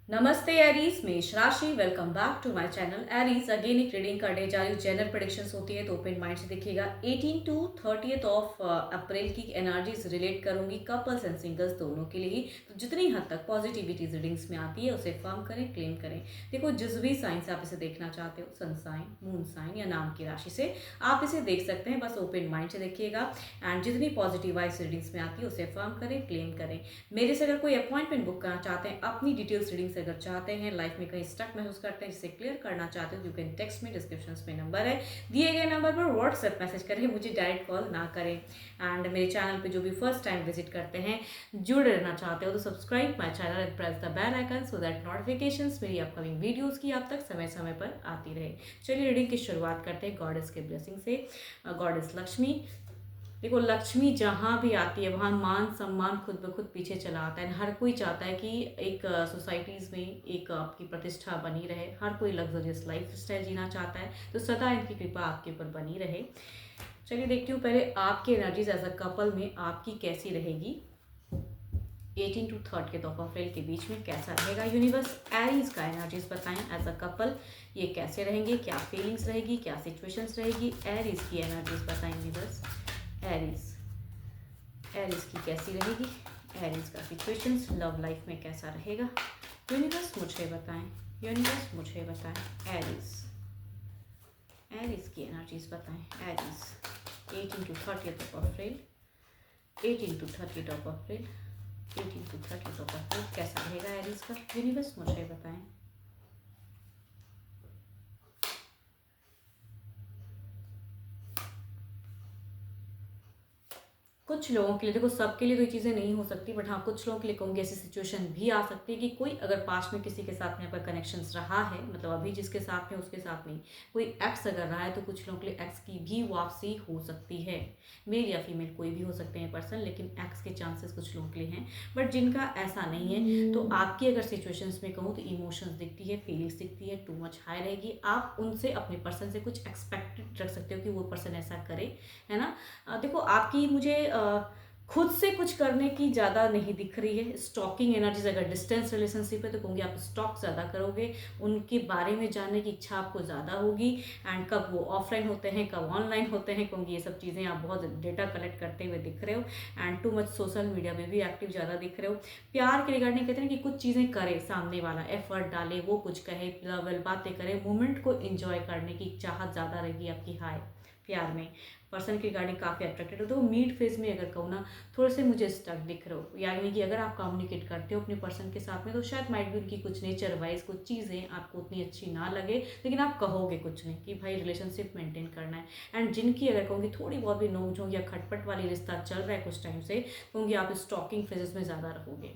नमस्ते एरीज, मेष राशि। Welcome back to my channel Aries. Again एक रीडिंग करने जा रही हूँ। जनरल प्रेडिक्शंस होती है तो ओपन माइंड से देखिएगा। 18 टू 30 ऑफ अप्रैल की एनर्जीज रिलेट करूंगी कपल्स एंड सिंगल्स दोनों के लिए। तो जितनी हद तक पॉजिटिविटी रीडिंग्स में आती है उसे फर्म करें, क्लेम करें। देखो, जिस भी साइन से आप इसे देखना चाहते हो, सन साइन, मून साइन या नाम की राशि से आप इसे देख सकते हैं। बस ओपन माइंड से देखिएगा एंड जितनी पॉजिटिव वाइज रीडिंग्स में आती है उसे फर्म करें, क्लेम करें। मेरे से अगर कोई अपॉइंटमेंट बुक करना चाहते हैं, अपनी डिटेल्स रीडिंग से अगर चाहते हैं, लाइफ में कहीं स्टक महसूस करते हैं जिसे क्लियर करना चाहते हो, यू कैन टेक्स्ट में, डिस्क्रिप्शन में नंबर है, दिए गए नंबर पर व्हाट्सएप मैसेज करें, मुझे डायरेक्ट कॉल ना करें। एंड मेरे चैनल पे जो भी फर्स्ट टाइम विजिट करते हैं, जुड़े रहना चाहते हो तो subscribe my channel and press the bell icon so that notifications मेरी अपकमिंग वीडियोस की आप तक समय समय पर आती रहे। चलिए रीडिंग की शुरुआत करते हैं गॉडेस के ब्लेसिंग से। गॉडेस लक्ष्मी। देखो, लक्ष्मी जहाँ भी आती है वहाँ मान सम्मान खुद ब खुद पीछे चला आता है। हर कोई चाहता है कि एक सोसाइटीज़ में एक आपकी प्रतिष्ठा बनी रहे। हर कोई लग्जरियस लाइफ स्टाइल जीना चाहता है, तो सदा इनकी कृपा आपके ऊपर बनी रहे। चलिए देखती हूँ पहले आपकी एनर्जीज एज अ कपल में आपकी कैसी रहेगी। 18 टू 30 ऑफ अप्रैल के बीच में कैसा रहेगा यूनिवर्स। एरीज का एनर्जीज बताएं एज अ कपल, ये कैसे रहेंगे, क्या फीलिंग्स रहेगी, क्या सिचुएशंस रहेगी। एरीज की एनर्जीज बताएं यूनिवर्स। एरीज एरीज की कैसी रहेगी, एरीज का सिचुएशंस, लव लाइफ में कैसा रहेगा। यूनिवर्स मुझे बताएं, यूनिवर्स मुझे बताएं। एरीज की एनर्जीज बताएं। Aries 18 to 30 of April, 18 to 30 of April, 18 to 30 of April कैसा रहेगा एरीज का। यूनिवर्स मुझे बताएं। कुछ लोगों के लिए, देखो सबके लिए तो ये चीज़ें नहीं हो सकती, बट हाँ कुछ लोगों के लिए कहूँगी ऐसी सिचुएशन भी आ सकती है कि कोई अगर पास्ट में किसी के साथ में आपका कनेक्शंस रहा है, मतलब अभी जिसके साथ में उसके साथ नहीं, कोई एक्स अगर रहा है तो कुछ लोगों के लिए एक्स की भी वापसी हो सकती है। मेल या फीमेल कोई भी हो सकते हैं पर्सन, लेकिन एक्स के चांसेस कुछ लोगों के लिए हैं। बट जिनका ऐसा नहीं है तो आपकी अगर सिचुएशंस में कहूँ तो इमोशंस दिखती है, फीलिंग्स दिखती है, टू मच हाई रहेगी। आप उनसे, अपने पर्सन से कुछ एक्सपेक्टेड रख सकते हो कि वो पर्सन ऐसा करे, है ना। देखो आपकी मुझे खुद से कुछ करने की ज़्यादा नहीं दिख रही है। स्टॉकिंग एनर्जीज, अगर डिस्टेंस रिलेशनशिप है तो कहूँगी आप स्टॉक ज़्यादा करोगे, उनके बारे में जानने की इच्छा आपको ज़्यादा होगी। एंड कब वो ऑफलाइन होते हैं, कब ऑनलाइन होते हैं, कहूँगी ये सब चीज़ें आप बहुत डेटा कलेक्ट करते हुए दिख रहे हो। And too much social media में भी एक्टिव ज़्यादा दिख रहे हो। प्यार के रिगार्डिंग कहते हैं कि कुछ चीज़ें करे, सामने वाला एफर्ट डाले, वो कुछ कहे, लवल बातें करे, मोमेंट को इंजॉय करने की चाहत ज़्यादा रहेगी आपकी हाई प्यार में। पर्सन की रिगार्डिंग काफ़ी अट्रैक्टेड हो, तो मीड फेज में अगर कहूँ ना, थोड़े से मुझे स्टक दिख रहे हो। यानी कि अगर आप कम्युनिकेट करते हो अपने पर्सन के साथ में तो शायद माइट भी उनकी कुछ नेचर वाइज कुछ चीज़ें आपको उतनी अच्छी ना लगे, लेकिन आप कहोगे कुछ नहीं कि भाई रिलेशनशिप मेंटेन करना है। एंड जिनकी अगर कहूँगी थोड़ी बहुत भी नोक झोंक या खटपट वाली रिश्ता चल रहा है कुछ टाइम से, कहूँगी आप स्टॉकिंग फेजेस में ज़्यादा रहोगे।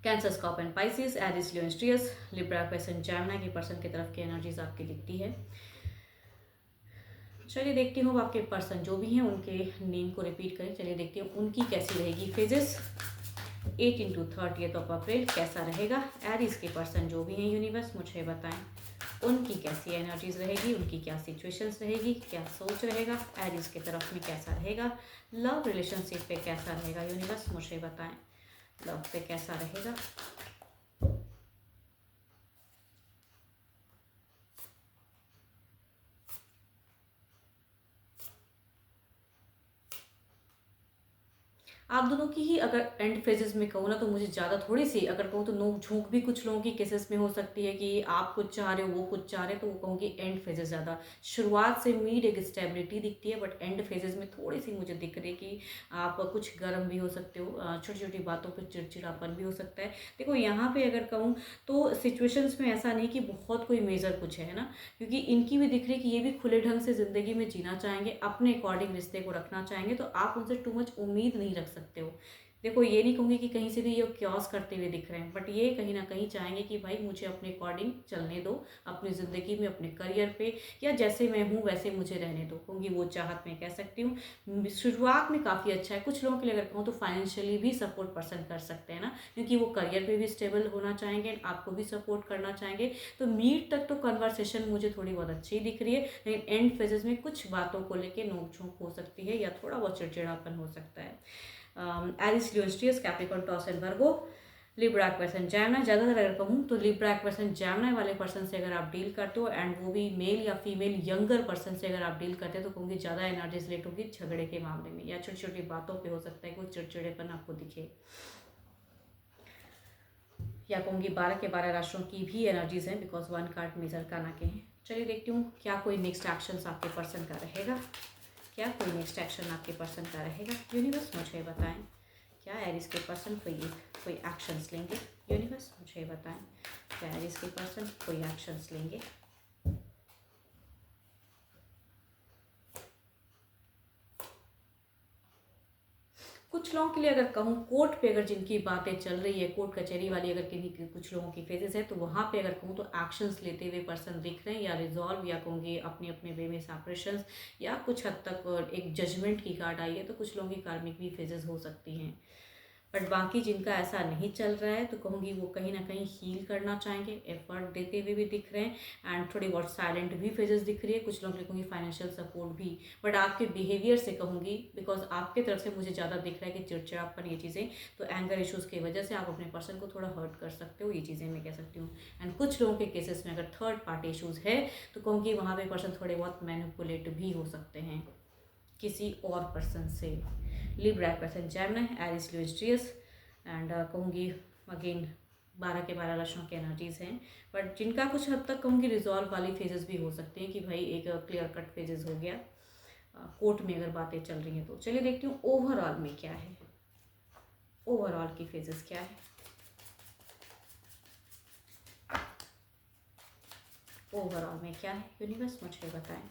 Cancer, Scorpio and Pisces, Aries, Leo, Sagittarius, Libra, question, Gemini की पर्सन की तरफ की एनर्जीज आपकी दिखती है। चलिए देखती हूँ आपके पर्सन जो भी हैं उनके नेम को रिपीट करें। चलिए देखती हूँ उनकी कैसी रहेगी फेजेस। 18 टू 30 ऑफ अप्रैल कैसा रहेगा। एरीज के पर्सन जो भी हैं यूनिवर्स मुझे बताएं, उनकी कैसी एनर्जीज रहेगी, उनकी क्या सिचुएशंस रहेगी, क्या सोच रहेगा। एरीज की तरफ में कैसा रहेगा। लव रिलेशनशिप पे कैसा रहेगा यूनिवर्स मुझे बताएं, लव पे कैसा रहेगा। आप दोनों की ही अगर एंड फेजेस में कहूँ ना तो मुझे ज़्यादा थोड़ी सी अगर कहूँ तो नोक झोंक भी कुछ लोगों की केसेस में हो सकती है कि आप कुछ चाह रहे हो, वो कुछ चाह रहे हैं, तो वो कहूँगी एंड फेजेस ज़्यादा। शुरुआत से मीड एक स्टेबिलिटी दिखती है, बट एंड फेजेस में थोड़ी सी मुझे दिख रही है कि आप कुछ गर्म भी हो सकते हो, छोटी छोटी बातों पर चिड़चिड़ापन भी हो सकता है। देखो यहाँ पे अगर कहूँ तो सिचुएशंस में ऐसा नहीं कि बहुत कोई मेजर कुछ है ना, क्योंकि इनकी भी दिख रही है कि ये भी खुले ढंग से ज़िंदगी में जीना चाहेंगे, अपने अकॉर्डिंग रिश्ते को रखना चाहेंगे, तो आप उनसे टू मच उम्मीद नहीं रख सकते हो। देखो ये नहीं कहूँगी कि कहीं से भी ये क्योस करते हुए दिख रहे हैं, बट ये कहीं ना कहीं चाहेंगे कि भाई मुझे अपने अकॉर्डिंग चलने दो, अपनी ज़िंदगी में, अपने करियर पे, या जैसे मैं हूँ वैसे मुझे रहने दो, कहूँगी वो चाहत मैं कह सकती हूँ। शुरुआत में काफ़ी अच्छा है। कुछ लोगों के लिए अगर कहूँ तो फाइनेंशियली भी सपोर्ट पर्सन कर सकते हैं ना, क्योंकि वो करियर पे भी स्टेबल होना चाहेंगे, आपको भी सपोर्ट करना चाहेंगे। तो मीट तक तो कन्वर्सेशन मुझे थोड़ी बहुत अच्छी दिख रही है, लेकिन एंड फेजेस में कुछ बातों को लेकर नोक झोंक हो सकती है या थोड़ा बहुत चिड़चिड़ापन हो सकता है। Aries, Leo, Sagittarius, Capricorn, Taurus and Virgo, Libra person Gemini, ज़्यादातर अगर कहूँ तो लिब्रा पर्सन जैमनाई वाले पर्सन से अगर आप डील करते हो एंड वो भी मेल या फीमेल यंगर पर्सन से अगर आप डील करते हो तो कहूँगी ज़्यादा एनर्जीज रिलेट होगी झगड़े के मामले में, या छोटी छोटी बातों पे हो सकता है कि वो चिड़चिड़ेपन आपको दिखे। या कहूँगी 12 के 12 राशियों की भी एनर्जीज हैं बिकॉज वन कार्ड मेजर काना के हैं। चलिए देखती हूँ क्या कोई नेक्स्ट एक्शन आपके पर्सन का रहेगा, क्या कोई नेक्स्ट एक्शन आपके पर्सन का रहेगा। यूनिवर्स मुझे बताएं क्या एरिस के पर्सन कोई एक्शंस लेंगे। यूनिवर्स मुझे बताएं क्या एरिस के पर्सन कोई एक्शंस लेंगे। कुछ लोगों के लिए अगर कहूँ कोर्ट पे अगर जिनकी बातें चल रही है, कोर्ट कचहरी वाली अगर किन्हीं कुछ लोगों की फेजेस है तो वहाँ पे अगर कहूँ तो एक्शंस लेते हुए पर्सन दिख रहे हैं, या रिजॉल्व या कहूँगी अपने अपने वे में सेपरेशंस, या कुछ हद तक एक जजमेंट की कार्ड आई है तो कुछ लोगों की कार्मिक भी फेजेस हो सकती हैं। बट बाकी जिनका ऐसा नहीं चल रहा है तो कहूँगी वो कहीं ना कहीं हील करना चाहेंगे, एफर्ट देते हुए भी दिख रहे हैं एंड थोड़ी बहुत साइलेंट भी फेजेस दिख रही है। कुछ लोग कहूँगी फाइनेंशियल सपोर्ट भी, बट आपके बिहेवियर से कहूँगी बिकॉज आपके तरफ से मुझे ज़्यादा दिख रहा है कि चिड़चिड़ापन ये चीज़ें, तो एंगर इशूज़ की वजह से आप अपने पर्सन को थोड़ा हर्ट कर सकते हो, ये चीज़ें मैं कह सकती हूँ। एंड कुछ लोगों के केसेस में अगर थर्ड पार्टी इशूज़ है तो कहूँगी वहाँ पे पर्सन थोड़े बहुत मैनिपुलेट भी हो सकते हैं किसी और पर्सन से। लिब्रा पर्सन जैमनाई, एरिस ल्यूस्ट्रियस एंड कहूँगी अगेन 12 के 12 राशियों की एनर्जीज हैं, बट जिनका कुछ हद तक कहूँगी रिजॉल्व वाली फेजेस भी हो सकते हैं कि भाई एक क्लियर कट फेजेस हो गया कोर्ट में अगर बातें चल रही हैं तो। चलिए देखती हूँ ओवरऑल में क्या है, ओवरऑल की फेजेस क्या है, ओवरऑल में क्या है। यूनिवर्स मुझे बताएं।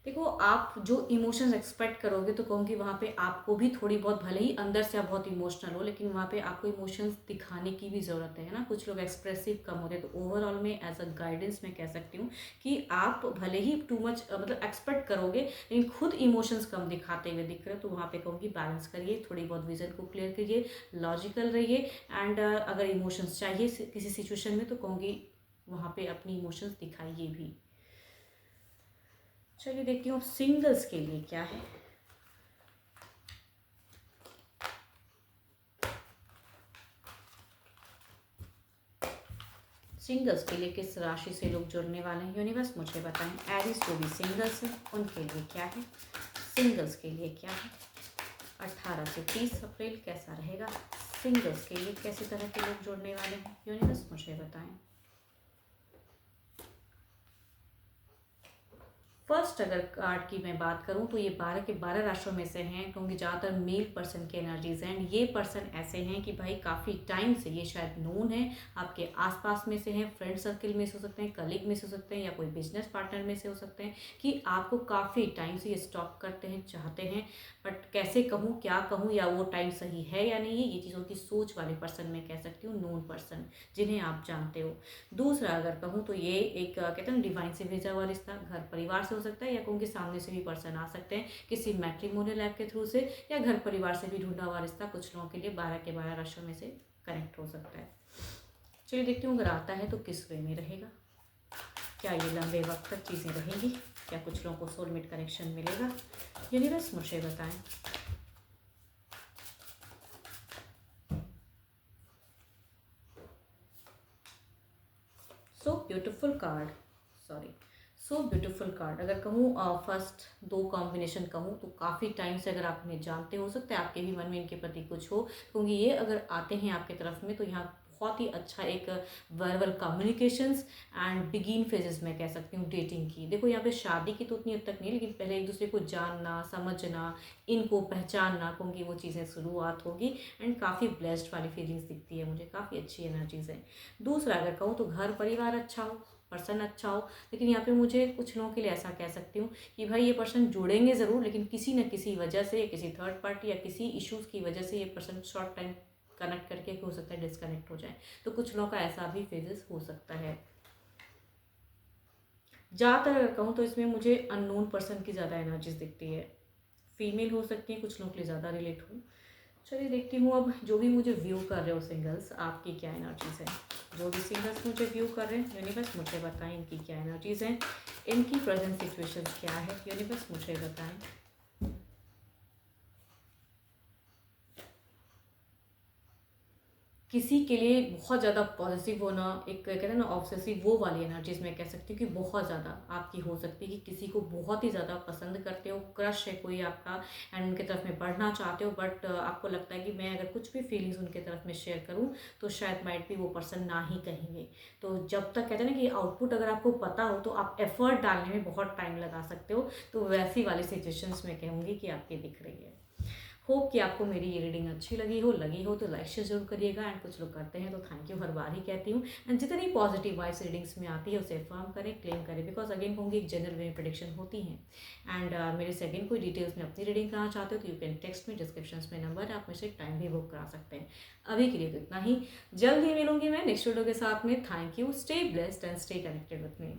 देखो आप जो इमोशंस एक्सपेक्ट करोगे तो कहूँगी वहाँ पे आपको भी थोड़ी बहुत, भले ही अंदर से आप बहुत इमोशनल हो लेकिन वहाँ पे आपको इमोशंस दिखाने की भी ज़रूरत है ना। कुछ लोग एक्सप्रेसिव कम होते हैं तो ओवरऑल में एज अ गाइडेंस मैं कह सकती हूँ कि आप भले ही टू मच मतलब एक्सपेक्ट करोगे लेकिन खुद इमोशंस कम दिखाते हुए दिख रहे हो तो वहाँ पे कहूँगी बैलेंस करिए, थोड़ी बहुत विजन को क्लियर करिए, लॉजिकल रहिए एंड अगर इमोशंस चाहिए किसी सिचुएशन में तो कहूँगी वहाँ पे अपनी इमोशंस दिखाइए भी। चलिए देखती हूँ सिंगल्स के लिए क्या है। सिंगल्स के लिए किस राशि से लोग जुड़ने वाले हैं। यूनिवर्स मुझे बताएं एरिस जो भी सिंगल्स हैं उनके लिए क्या है, सिंगल्स के लिए क्या है। 18 से 30 अप्रैल कैसा रहेगा, सिंगल्स के लिए कैसी तरह के लोग जुड़ने वाले हैं। यूनिवर्स मुझे बताएं। फर्स्ट अगर कार्ड की मैं बात करूं तो ये 12 के 12 राशियों में से हैं क्योंकि ज़्यादातर मेल पर्सन के एनर्जीज हैं। ये पर्सन ऐसे हैं कि भाई काफ़ी टाइम से ये शायद नोन है, आपके आसपास में से हैं, फ्रेंड सर्कल में से हो सकते हैं, कलीग में से हो सकते हैं, या कोई बिजनेस पार्टनर में से हो सकते हैं कि आपको काफ़ी टाइम से ये स्टॉक करते हैं, चाहते हैं, बट कैसे कहूँ क्या कहूँ या वो टाइम सही है या नहीं है, ये चीज़ों की सोच वाले पर्सन मैं कह सकती हूँ, नोन पर्सन जिन्हें आप जानते हो। दूसरा अगर कहूँ तो ये एक कहते हैं डिवाइन से भेजा हुआ रिश्ता, घर परिवार से हो सकता है या कहूँ कि सामने से भी पर्सन आ सकते हैं किसी मैट्रिमोनियल ऐप के थ्रू से, या घर परिवार से भी ढूंढा हुआ रिश्ता कुछ लोगों के लिए 12 के 12 राशियों में से कनेक्ट हो सकता है। चलिए देखती हूँ अगर आता है तो किस वे में रहेगा, क्या ये लंबे वक्त तक चीज़ें रहेंगी, क्या कुछ लोगों को सोलमेट कनेक्शन मिलेगा। यूनिवर्स मुझे बताएं। So beautiful card, sorry so beautiful card. अगर कहूँ फर्स्ट दो कॉम्बिनेशन कहूँ तो काफ़ी टाइम से अगर आप उन्हें जानते हो सकते हैं आपके भी मन में इनके प्रति कुछ हो, क्योंकि ये अगर आते हैं आपके तरफ में तो यहाँ बहुत ही अच्छा एक verbal communications and begin phases मैं कह सकती हूँ डेटिंग की। देखो यहाँ पे शादी की तो उतनी हद तक नहीं, लेकिन पहले एक दूसरे को जानना समझना, इनको पहचानना, क्योंकि वो चीज़ें शुरुआत होगी एंड काफ़ी ब्लेस्ड वाली फीलिंग्स दिखती है मुझे, काफ़ी अच्छी एनर्जीज है। दूसरा अगर कहूँ तो घर परिवार अच्छा हो, पर्सन अच्छा हो, लेकिन यहाँ पे मुझे कुछ लोगों के लिए ऐसा कह सकती हूँ कि भाई ये पर्सन जुड़ेंगे ज़रूर लेकिन किसी न किसी वजह से, किसी थर्ड पार्टी या किसी इश्यूज़ की वजह से ये पर्सन शॉर्ट टाइम कनेक्ट करके हो सकता है डिसकनेक्ट हो जाए, तो कुछ लोगों का ऐसा भी फेजेस हो सकता है। ज़्यादातर अगर कहूँ तो इसमें मुझे अननोन पर्सन की ज़्यादा एनर्जीज दिखती है, फीमेल हो सकती है, कुछ लोगों के लिए ज़्यादा रिलेट हो। चलिए देखती हूँ अब जो भी मुझे व्यू कर रहे हो सिंगल्स, आपकी क्या एनर्जीज़ हैं। जो भी सिंगल्स मुझे व्यू कर रहे हैं, यूनिवर्स मुझे बताएं इनकी क्या एनर्जीज़ हैं, इनकी प्रेजेंट सिचुएशन क्या है, यूनिवर्स मुझे बताएं। किसी के लिए बहुत ज़्यादा पॉजिटिव होना, एक कहते हैं ना ऑब्सेसिव, वो वाली एनर्जीज मैं कह सकती हूँ कि बहुत ज़्यादा आपकी हो सकती है कि किसी को बहुत ही ज़्यादा पसंद करते हो, क्रश है कोई आपका एंड उनके तरफ में बढ़ना चाहते हो, बट आपको लगता है कि मैं अगर कुछ भी फीलिंग्स उनके तरफ में शेयर करूँ तो शायद माइट भी वो पर्सन ना ही कहेंगे। तो जब तक कहते हैं ना कि आउटपुट अगर आपको पता हो तो आप एफर्ट डालने में बहुत टाइम लगा सकते हो, तो वैसी वाली सिचुएशंस में कहूँगी कि आपकी दिख रही है। होप कि आपको मेरी ये रीडिंग अच्छी लगी हो तो लाइक शेयर जरूर करिएगा एंड कुछ लोग करते हैं तो थैंक यू हर बार ही कहती हूँ। एंड जितनी पॉजिटिव वाइब्स रीडिंग्स में आती है उसे अफर्म करें, क्लेम करें, बिकॉज अगेन कहूँगी एक जनरल वे में प्रेडिक्शन होती हैं। एंड मेरे से अगेन कोई डिटेल्स में अपनी रीडिंग कराना चाहते हो तो यू कैन टेक्स्ट में, डिस्क्रिप्शन में नंबर है, आप मुझसे टाइम भी बुक करा सकते हैं। अभी के लिए तो इतना ही, जल्द ही मिलूंगी मैं नेक्स्ट वीडियो के साथ में। Thank you, stay blessed and stay connected with me.